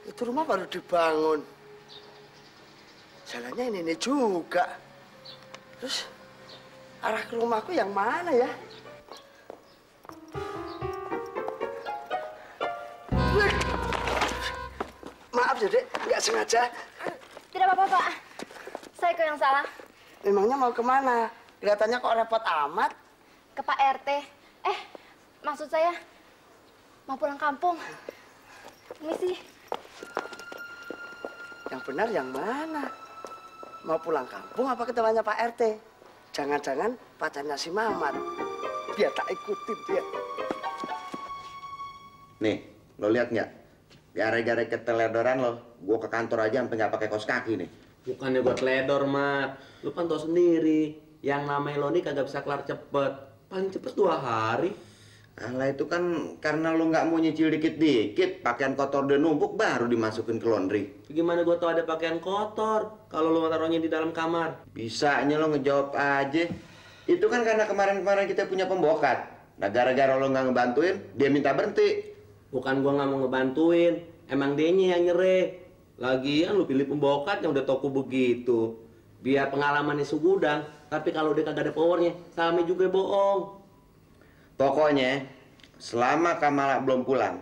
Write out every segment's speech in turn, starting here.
Itu rumah baru dibangun. Jalannya ini juga. Terus arah ke rumahku yang mana ya? Maaf ya, Dek. Nggak sengaja. Tidak apa-apa, Pak. Saya kok yang salah. Memangnya mau kemana? Kelihatannya kok repot amat. Ke Pak RT. Maksud saya mau pulang kampung. Misi. Yang benar yang mana? Mau pulang kampung apa ke temannya Pak RT? Jangan-jangan pacarnya si Mamat. Biar tak ikutin dia. Nih, lo lihat nggak? Gara-gara keteledoran lo, gua ke kantor aja sampai nggak pakai kaos kaki nih. Bukannya buat teledor, Mat. Lu kan tau sendiri, yang namanya lo nih kagak bisa kelar cepet. Paling cepet 2 hari. Alah itu kan karena lo nggak mau nyicil dikit-dikit, pakaian kotor udah numpuk baru dimasukin ke laundry. Gimana gua tau ada pakaian kotor kalau lo taruhnya di dalam kamar? Bisanya lo ngejawab aja. Itu kan karena kemarin-kemarin kita punya pembokat. Nah gara-gara lo nggak ngebantuin, dia minta berhenti. Bukan gua nggak mau ngebantuin, emang dianya yang nyere. Lagian lu pilih pembokat yang udah toko begitu. Biar pengalamannya segudang, tapi kalau dia kagak ada powernya, sama juga bohong. Pokoknya, selama Kamala belum pulang,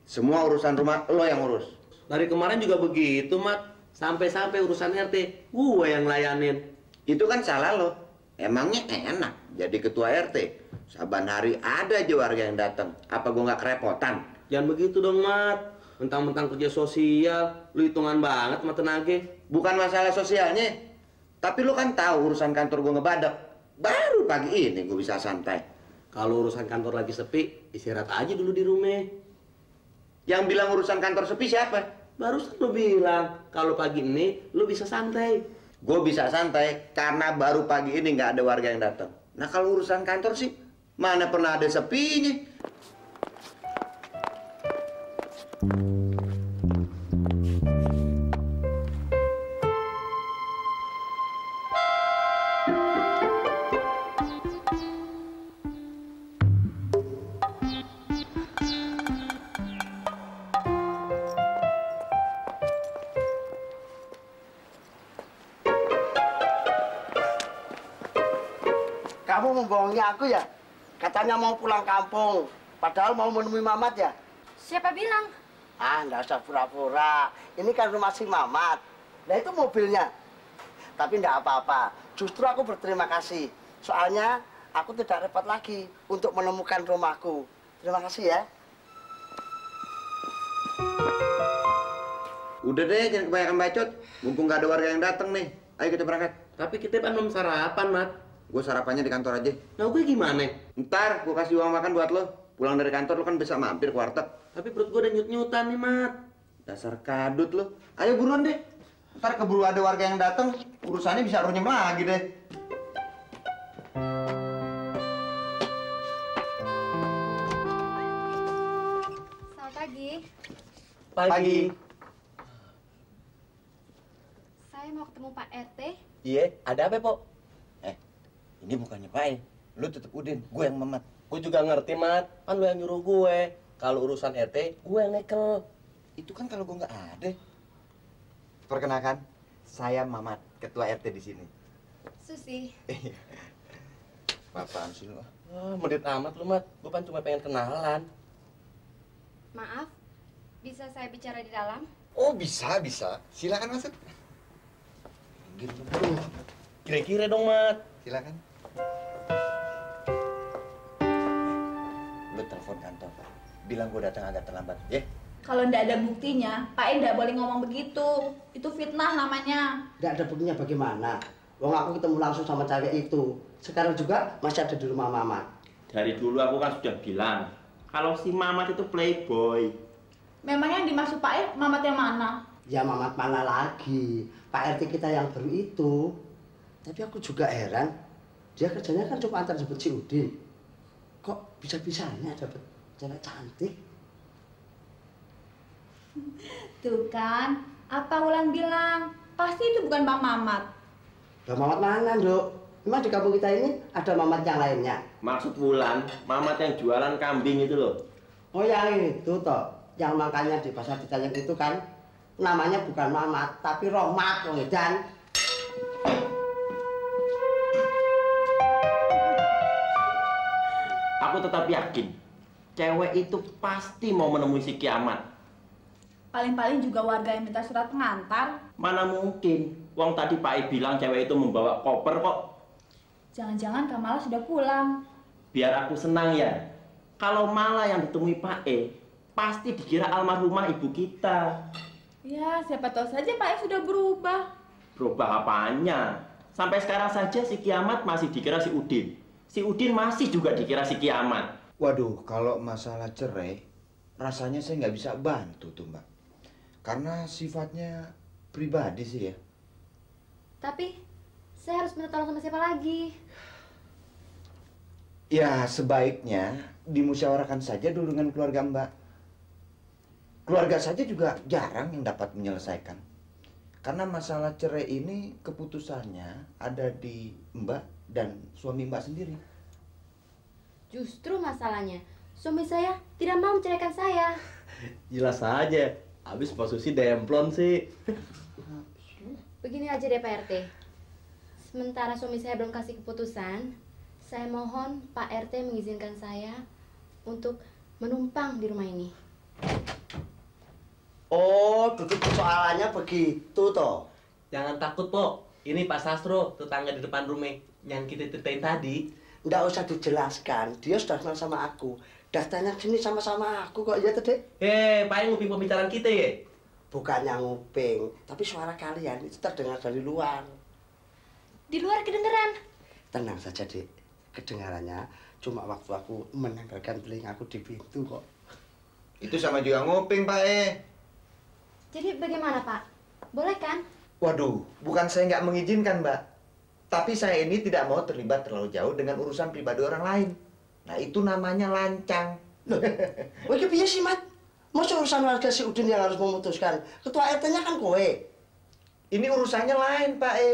semua urusan rumah lo yang urus. Dari kemarin juga begitu, Mat. Sampai-sampai urusan RT, gue yang layanin. Itu kan salah lo. Emangnya enak jadi ketua RT. Saban hari ada aja warga yang datang. Apa gue nggak kerepotan? Jangan begitu dong, Mat. Mentang-mentang kerja sosial, lu hitungan banget sama tenaga. Bukan masalah sosialnya. Tapi lo kan tahu urusan kantor gue ngebadak. Baru pagi ini gue bisa santai. Kalau urusan kantor lagi sepi, istirahat aja dulu di rumah. Yang bilang urusan kantor sepi siapa? Barusan lu bilang, kalau pagi ini lu bisa santai. Gue bisa santai karena baru pagi ini nggak ada warga yang datang. Nah kalau urusan kantor sih, mana pernah ada sepinya? Kamu membohongi aku ya? Katanya mau pulang kampung. Padahal mau menemui Mamat ya? Siapa bilang? Ah, nggak usah pura-pura. Ini kan rumah si Mamat. Nah, itu mobilnya. Tapi nggak apa-apa. Justru aku berterima kasih. Soalnya aku tidak repot lagi untuk menemukan rumahku. Terima kasih ya. Udah deh, jangan kebanyakan bacot. Mumpung nggak ada warga yang datang nih. Ayo kita berangkat. Tapi kita kan belum sarapan, Mat. Gue sarapannya di kantor aja. Nah, gue gimana? Ntar gue kasih uang makan buat lo. Pulang dari kantor lo kan bisa mampir ke warteg. Tapi perut gue udah nyut-nyutan nih, Mat. Dasar kadut lo. Ayo buruan deh. Ntar keburu ada warga yang datang, urusannya bisa runyem lagi deh. Selamat pagi. Pagi. Saya mau ketemu Pak RT. Iya, ada apa, Pok? Ini bukannya Pak. Lu tetep Udin, gue yang Mamat. Gue juga ngerti, Mat. Kan lu yang nyuruh gue. Kalau urusan RT, gue yang nekel. Itu kan kalau gue nggak ada. Perkenalkan, saya Mamat, ketua RT di sini. Susi. Apaan sih lu? Medit amat lu, Mat. Gue kan cuma pengen kenalan. Maaf, bisa saya bicara di dalam? Oh, bisa. Silakan masuk. Gitu. Kira-kira dong, Mat. Silakan. Lu telepon kantor, bilang gue datang agak terlambat, ya? Kalau ndak ada buktinya, Pak E ndak boleh ngomong begitu. Itu fitnah namanya. Nggak ada buktinya bagaimana? Wong aku ketemu langsung sama cewek itu. Sekarang juga masih ada di rumah Mamat. Dari dulu aku kan sudah bilang, kalau si Mamat itu playboy. Memang yang dimaksud Pak E, Mamat yang mana? Ya Mamat mana lagi? Pak RT kita yang baru itu. Tapi aku juga heran, dia kerjanya kan cuma antar jemput si Udin. Kok bisa-bisanya dapet cewek cantik? Tuh kan, apa Wulan bilang? Pasti itu bukan Bang Mamat. Bang Mamat mana, Dok? Memang di kampung kita ini ada Mamat yang lainnya? Maksud Wulan, Mamat yang jualan kambing itu loh. Oh yang itu toh, yang makannya di pasar Citayam itu kan? Namanya bukan Mamat, tapi Rohmat, wong edan. Aku tetap yakin, cewek itu pasti mau menemui si Kiamat. Paling-paling juga warga yang minta surat pengantar. Mana mungkin, wong tadi Pak E bilang cewek itu membawa koper kok. Jangan-jangan Kamala sudah pulang. Biar aku senang ya. Kalau malah yang ditemui Pak E, pasti dikira almarhumah ibu kita. Ya, siapa tahu saja Pak E sudah berubah. Berubah apanya? Sampai sekarang saja si Kiamat masih dikira si Udin. Si Udin masih juga dikira si Kiamat. Waduh, kalau masalah cerai, rasanya saya nggak bisa bantu tuh, Mbak. Karena sifatnya pribadi sih ya. Tapi saya harus minta tolong sama siapa lagi? Ya, sebaiknya dimusyawarahkan saja dulu dengan keluarga Mbak. Keluarga saja juga jarang yang dapat menyelesaikan. Karena masalah cerai ini keputusannya ada di Mbak dan suami Mbak sendiri. Justru masalahnya, suami saya tidak mau menceraikan saya. Jelas saja. Habis Pak Susi demplon sih. Begini aja deh Pak RT. Sementara suami saya belum kasih keputusan, saya mohon Pak RT mengizinkan saya untuk menumpang di rumah ini. Oh, duduk persoalannya begitu toh. Jangan takut, Pok. Ini Pak Sastro, tetangga di depan rumah yang kita ceritain tadi. Nggak usah dijelaskan, dia sudah kenal sama aku. Datanya sini sama-sama aku kok, iya Dek? Pak yang nguping pembicaraan kita ya? Bukannya nguping, tapi suara kalian itu terdengar dari luar. Di luar kedengeran. Tenang saja, Dek. Kedengarannya cuma waktu aku menempelkan telingaku di pintu kok. Itu sama juga nguping, Pak E. Jadi bagaimana Pak? Boleh kan? Waduh, bukan saya nggak mengizinkan, Mbak. Tapi saya ini tidak mau terlibat terlalu jauh dengan urusan pribadi orang lain. Nah, itu namanya lancang. Loh, kowe iki piye sih, Mat? Masa urusan warga si Udin yang harus memutuskan? Ketua RT-nya kan kowe. Ini urusannya lain, Pak E.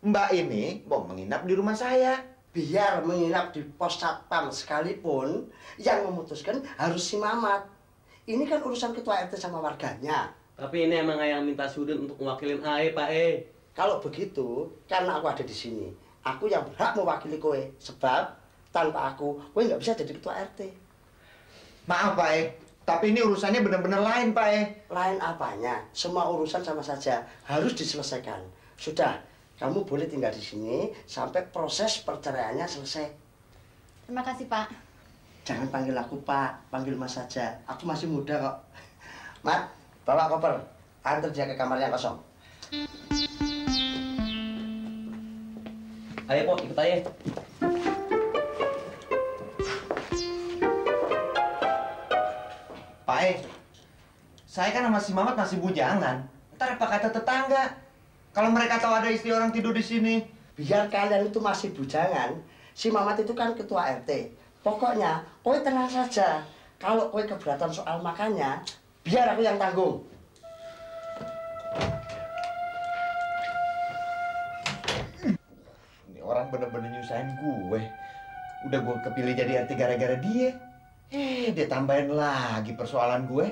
Mbak ini mau menginap di rumah saya. Biar menginap di pos satpam sekalipun, yang memutuskan harus si Mamat. Ini kan urusan ketua RT sama warganya. Tapi ini emang yang minta Sudin untuk mewakilin AE, Pak E. Kalau begitu, karena aku ada di sini, aku yang berhak mewakili kowe. Sebab tanpa aku, kowe nggak bisa jadi ketua RT. Maaf, Pak E. Tapi ini urusannya benar-benar lain, Pak E. Lain apanya? Semua urusan sama saja harus diselesaikan. Sudah, kamu boleh tinggal di sini sampai proses perceraiannya selesai. Terima kasih Pak. Jangan panggil aku Pak, panggil Mas saja. Aku masih muda kok. Mat, bawa koper. Antar dia ke kamar yang kosong. Ayo, Pok, ikut aja. Pak E, saya kan sama si Mamat masih bujangan. Ntar apa kata tetangga? Kalau mereka tahu ada istri orang tidur di sini. Biar kalian itu masih bujangan, si Mamat itu kan ketua RT. Pokoknya, kowe tenang saja. Kalau kowe keberatan soal makannya, biar aku yang tanggung. Ini orang bener-bener nyusahin gue. Udah gue kepilih jadi RT gara-gara dia. Dia tambahin lagi persoalan gue.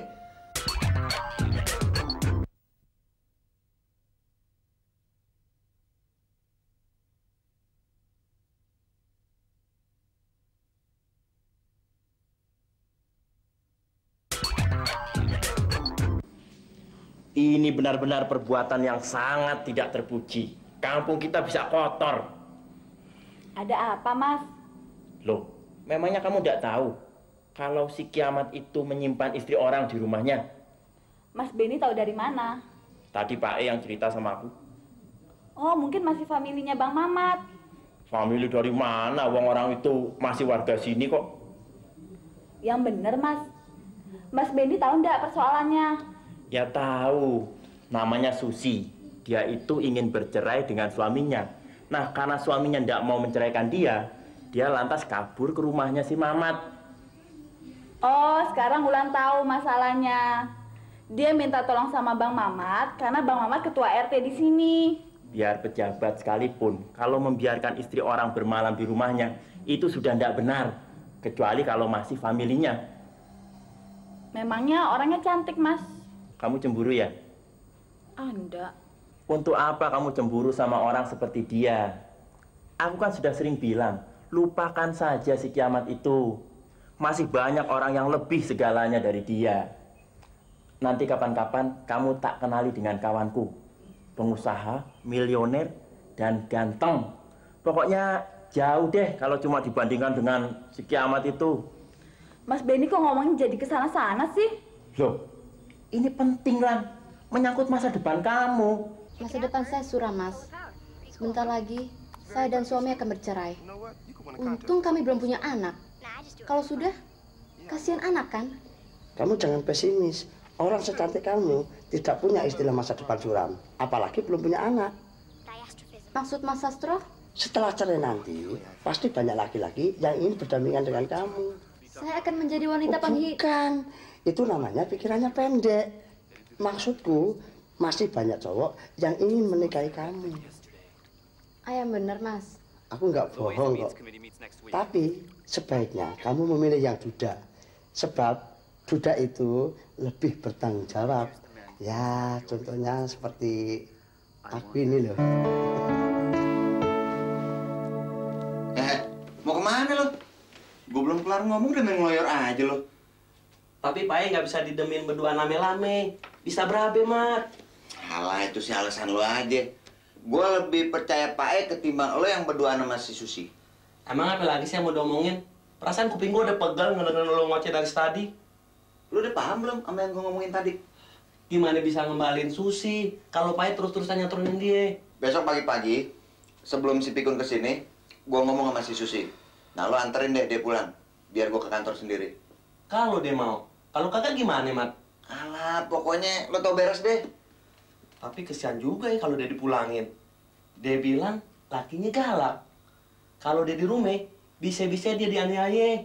Ini benar-benar perbuatan yang sangat tidak terpuji. Kampung kita bisa kotor. Ada apa, Mas? Loh, memangnya kamu tidak tahu kalau si Kiamat itu menyimpan istri orang di rumahnya? Mas Benny tahu dari mana? Tadi Pak E yang cerita sama aku. Oh, mungkin masih familinya Bang Mamat. Famili dari mana? Wong orang itu masih warga sini kok. Yang bener, Mas. Mas Benny tahu nggak persoalannya? Ya tahu, namanya Susi. Dia itu ingin bercerai dengan suaminya. Nah, karena suaminya tidak mau menceraikan dia lantas kabur ke rumahnya si Mamat. Oh, sekarang Ulan tahu masalahnya. Dia minta tolong sama Bang Mamat karena Bang Mamat ketua RT di sini. Biar pejabat sekalipun, kalau membiarkan istri orang bermalam di rumahnya, itu sudah tidak benar. Kecuali kalau masih familinya. Memangnya orangnya cantik, Mas. Kamu cemburu ya? Anda. Untuk apa kamu cemburu sama orang seperti dia? Aku kan sudah sering bilang, lupakan saja si kiamat itu. Masih banyak orang yang lebih segalanya dari dia. Nanti kapan-kapan kamu tak kenali dengan kawanku. Pengusaha, milioner, dan ganteng. Pokoknya jauh deh kalau cuma dibandingkan dengan si kiamat itu. Mas Benny kok ngomongnya jadi kesana-sana sih? Loh, ini penting, Lan. Menyangkut masa depan kamu. Masa depan saya suram, Mas. Sebentar lagi, saya dan suami akan bercerai. Untung kami belum punya anak. Kalau sudah, kasihan anak kan? Kamu jangan pesimis. Orang secantik kamu tidak punya istilah masa depan suram. Apalagi belum punya anak. Maksud Mas Sastro? Setelah cerai nanti, pasti banyak laki-laki yang ingin berdampingan dengan kamu. Saya akan menjadi wanita Bukan. Itu namanya pikirannya pendek. Maksudku, masih banyak cowok yang ingin menikahi kamu. Ayam bener, Mas. Aku nggak bohong kok. Tapi sebaiknya kamu memilih yang duda. Sebab duda itu lebih bertanggung jawab. Ya, contohnya seperti aku ini loh. Mau kemana lo? Gue belum kelar ngomong udah main ngeloyor aja lo. Tapi Pak E nggak bisa didemin berdua lame-lame. Bisa berabe, Mat. Alah, itu sih alasan lo aja. Gue lebih percaya Pak E ketimbang lo yang berdua sama si Susi. Emang apa lagi sih yang mau diomongin? Perasaan kuping gue udah pegal ngedenger lo ngoceh dari tadi. Lo udah paham belum sama yang gue ngomongin tadi? Gimana bisa ngembalin Susi kalau Pak E terus-terusan nyaturin dia? Besok pagi-pagi, sebelum si Pikun kesini, gue ngomong sama si Susi. Nah, lo anterin deh dia pulang, biar gue ke kantor sendiri. Kalau dia mau. Kalau kagak gimana, Mat? Alah, pokoknya lo tau beres deh. Tapi kesian juga ya kalau dia dipulangin. Dia bilang lakinya galak. Kalau dia di rumah, bisa-bisa dia dianiaya.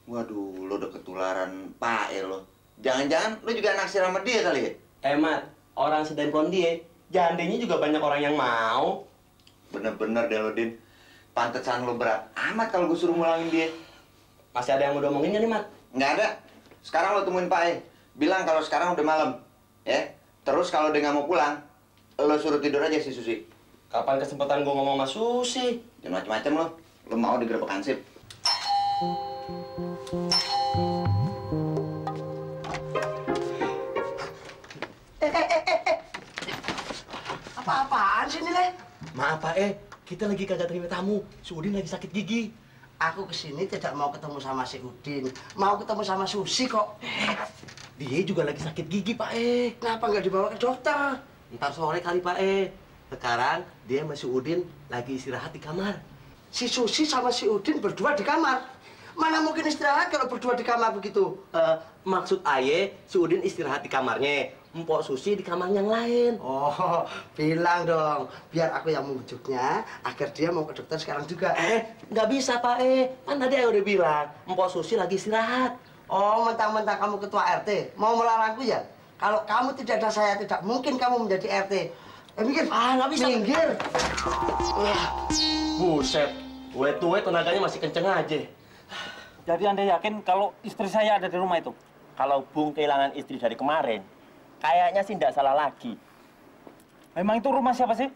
Waduh, lo udah ketularan Pak E lo. Jangan-jangan lo juga naksir sama dia kali ya? Mat, orang sedempron dia, jandenya juga banyak orang yang mau. Bener-bener deh lo, Din. Pantesan lo berat amat kalau gue suruh ngulangin dia. Masih ada yang mau diomongin nggak nih, Mat? Nggak ada. Sekarang lo temuin Pak E. Bilang kalau sekarang udah malam. Ya? Terus kalau dia nggak mau pulang, lo suruh tidur aja si Susi. Kapan kesempatan gue ngomong sama Susi? Jangan macem-macem lo. Lo mau digerebek hansip. Apa-apaan sih ini, Le? Maaf, Pak E. Kita lagi kagak terima tamu. Si Udin lagi sakit gigi. Aku kesini tidak mau ketemu sama si Udin. Mau ketemu sama Susi kok. Dia juga lagi sakit gigi, Pak E. Kenapa nggak dibawa ke dokter? Ntar sore kali, Pak E. Sekarang dia sama si Udin lagi istirahat di kamar. Si Susi sama si Udin berdua di kamar. Mana mungkin istirahat kalau berdua di kamar begitu? Maksud Aye, si Udin istirahat di kamarnya. Mpok Susi di kamar yang lain. Oh, bilang dong. Biar aku yang membujuknya agar dia mau ke dokter sekarang juga. Nggak bisa, Pak E. Kan tadi Aye udah bilang, Mpok Susi lagi istirahat. Oh, mentang-mentang kamu ketua RT. Mau melarangku ya? Kalau kamu tidak ada saya, tidak mungkin kamu menjadi RT. Minggir. Nggak bisa. Minggir. Buset. Tuet tenaganya masih kenceng aja. Jadi Anda yakin kalau istri saya ada di rumah itu? Kalau Bung kehilangan istri dari kemarin, kayaknya sih tidak salah lagi. Memang itu rumah siapa sih?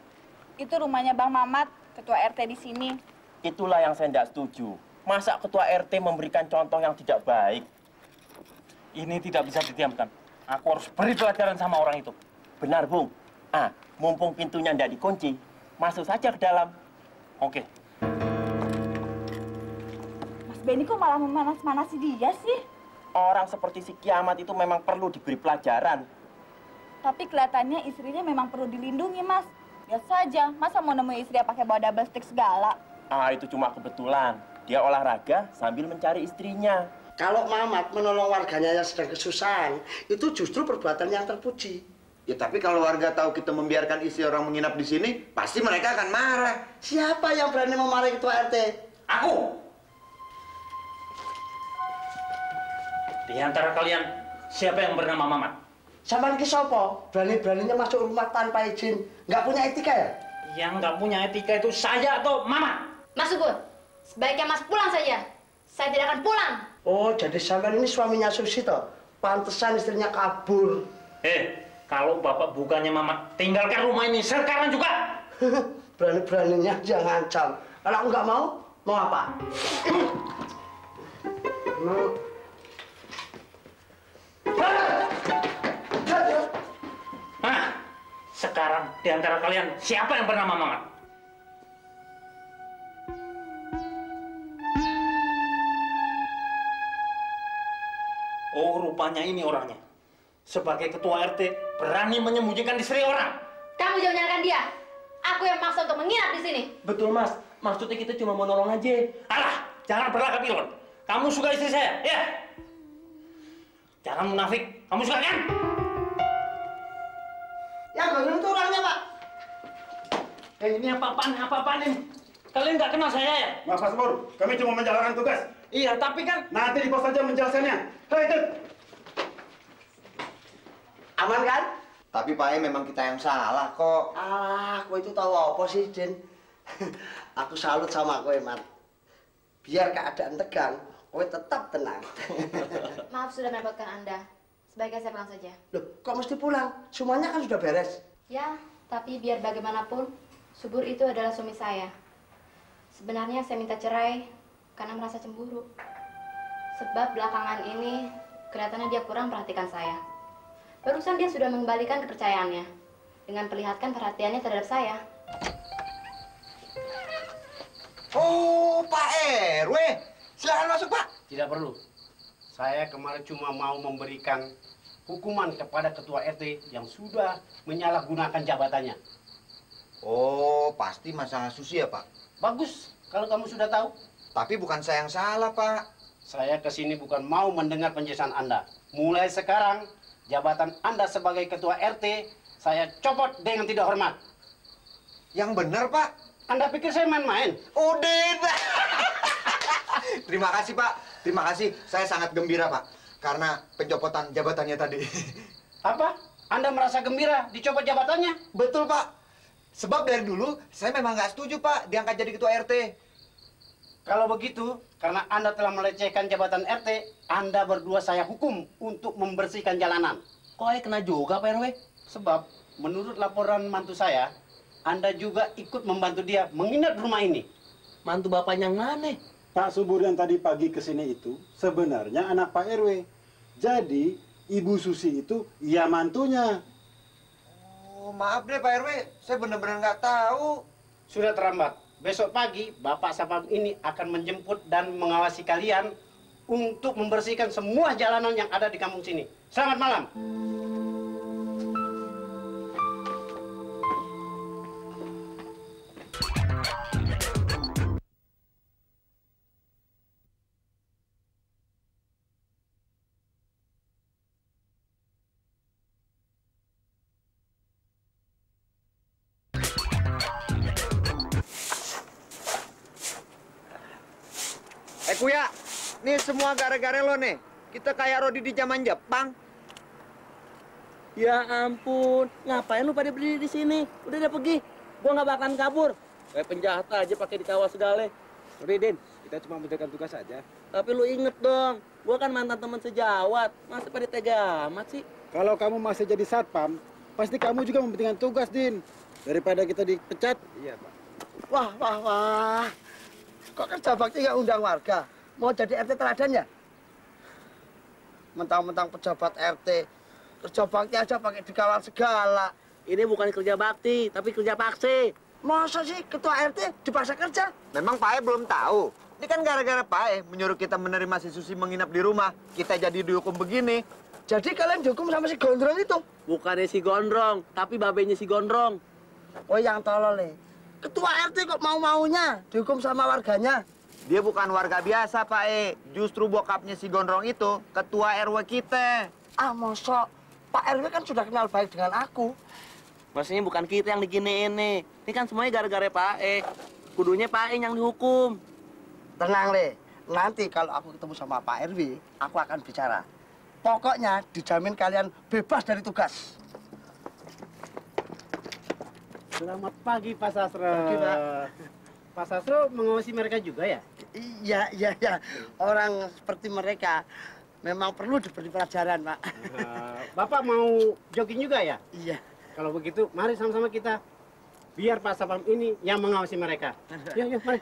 Itu rumahnya Bang Mamat, ketua RT di sini. Itulah yang saya tidak setuju. Masa ketua RT memberikan contoh yang tidak baik? Ini tidak bisa didiamkan. Aku harus beri pelajaran sama orang itu. Benar, Bung. Mumpung pintunya tidak dikunci, masuk saja ke dalam. Oke. Mas Benny kok malah memanas-manasi dia sih? Orang seperti si kiamat itu memang perlu diberi pelajaran. Tapi kelihatannya istrinya memang perlu dilindungi, Mas. Lihat saja, masa mau nemuin istri pakai bawa double stick segala? Itu cuma kebetulan. Dia olahraga sambil mencari istrinya. Kalau Mamat menolong warganya yang sedang kesusahan, itu justru perbuatan yang terpuji. Ya tapi kalau warga tahu kita membiarkan istri orang menginap di sini, pasti mereka akan marah. Siapa yang berani memarahi ketua RT? Aku! Di antara kalian, siapa yang bernama Mamat? Sampean ki sapa? Berani-beraninya masuk rumah tanpa izin. Nggak punya etika ya? Yang nggak punya etika itu saya atau Mamat? Mas Sukur, sebaiknya Mas pulang saja. Saya tidak akan pulang. Oh, jadi sampean ini suaminya Susi toh? Pantesan istrinya kabur. Kalau Bapak bukannya Mamat, tinggalkan rumah ini sekarang juga. Berani-beraninya dia ngancam. Kalau aku nggak mau apa? Nah, sekarang di antara kalian siapa yang bernama Mamat? Oh, rupanya ini orangnya. Sebagai ketua RT, berani menyembunyikan istri orang. Kamu jangan nyalakan dia. Aku yang maksa untuk menginap di sini. Betul, Mas. Maksudnya kita cuma mau nolong aja. Alah, jangan berlagak pilon. Kamu suka istri saya, ya? Jangan munafik. Kamu suka kan? Yang benar itu orangnya, Pak. Ini apa-apaan ini? Kalian nggak kenal saya ya? Maaf Mas Pur, kami cuma menjalankan tugas. Iya, tapi kan... Nanti di pos saja menjelaskannya. Hei, itu. Aman kan? Tapi Pak E memang kita yang salah kok. Aku itu tahu apa sih, Din? Aku salut sama kowe, Mat. Biar keadaan tegang, kowe tetap tenang. Maaf sudah merepotkan Anda. Sebaiknya saya pulang saja. Loh, kok mesti pulang? Semuanya kan sudah beres. Ya, tapi biar bagaimanapun, Subur itu adalah suami saya. Sebenarnya saya minta cerai karena merasa cemburu. Sebab belakangan ini kelihatannya dia kurang perhatikan saya. Barusan dia sudah mengembalikan kepercayaannya dengan perlihatkan perhatiannya terhadap saya. Oh, Pak RW. Silakan masuk, Pak. Tidak perlu. Saya kemarin cuma mau memberikan hukuman kepada ketua RT yang sudah menyalahgunakan jabatannya. Oh, pasti masalah Susi ya, Pak? Bagus, kalau kamu sudah tahu. Tapi bukan saya yang salah, Pak. Saya kesini bukan mau mendengar penjelasan Anda. Mulai sekarang, jabatan Anda sebagai ketua RT, saya copot dengan tidak hormat. Yang benar, Pak. Anda pikir saya main-main? Udin. Terima kasih, Pak. Terima kasih. Saya sangat gembira, Pak. Karena pencopotan jabatannya tadi. Apa? Anda merasa gembira dicopot jabatannya? Betul, Pak. Sebab dari dulu, saya memang nggak setuju, Pak, diangkat jadi ketua RT. Kalau begitu, karena Anda telah melecehkan jabatan RT, Anda berdua saya hukum untuk membersihkan jalanan. Kok kena juga, Pak RW? Sebab, menurut laporan mantu saya, Anda juga ikut membantu dia menginap di rumah ini. Mantu bapaknya yang mana? Pak Subur yang tadi pagi kesini itu sebenarnya anak Pak RW. Jadi, Ibu Susi itu ya mantunya. Oh, maaf deh, Pak RW. Saya benar-benar nggak tahu. Sudah terlambat. Besok pagi, Bapak Sapam ini akan menjemput dan mengawasi kalian untuk membersihkan semua jalanan yang ada di kampung sini. Selamat malam. Kuya, nih semua gara-gara lo nih. Kita kayak Rodi di zaman Jepang. Ya ampun, ngapain lu pada berdiri di sini? Udah pergi. Gua nggak bakalan kabur. Kayak penjahat aja pakai dikawal segala. Udah, Den. Kita cuma menjalankan tugas saja. Tapi lu inget dong, gua kan mantan teman sejawat. Masa pada tega amat sih? Kalau kamu masih jadi satpam, pasti kamu juga mementingkan tugas, Din. Daripada kita dipecat. Iya, Pak. Wah. Kok kerja bakti nggak undang warga? Mau jadi RT teladan ya? Mentang-mentang pejabat RT, kerja bakti aja pakai dikawal segala. Ini bukan kerja bakti, tapi kerja paksa. Masa sih ketua RT dipaksa kerja? Memang Pak E belum tahu. Ini kan gara-gara Pak E menyuruh kita menerima si Susi menginap di rumah. Kita jadi dihukum begini. Jadi kalian dihukum sama si gondrong itu? Bukannya si gondrong, tapi babenya si gondrong. Oh, yang tolol nih. Ketua RT kok mau-maunya dihukum sama warganya? Dia bukan warga biasa, Pak E. Justru bokapnya si Gondrong itu ketua RW kita. Ah, mosok. Pak RW kan sudah kenal baik dengan aku. Maksudnya bukan kita yang diginiin nih. Ini kan semuanya gara-gara Pak E. Kudunya Pak E yang dihukum. Tenang, Le. Nanti kalau aku ketemu sama Pak RW, aku akan bicara. Pokoknya dijamin kalian bebas dari tugas. Selamat pagi, Pak Sastro. Pagi, Pak. Pak Sastro mengawasi mereka juga ya? Iya. Orang seperti mereka memang perlu diberi pelajaran, Pak. Bapak mau jogging juga ya? Iya. Kalau begitu, mari sama-sama kita. Biar Pak Sapam ini yang mengawasi mereka. Yuk, mari.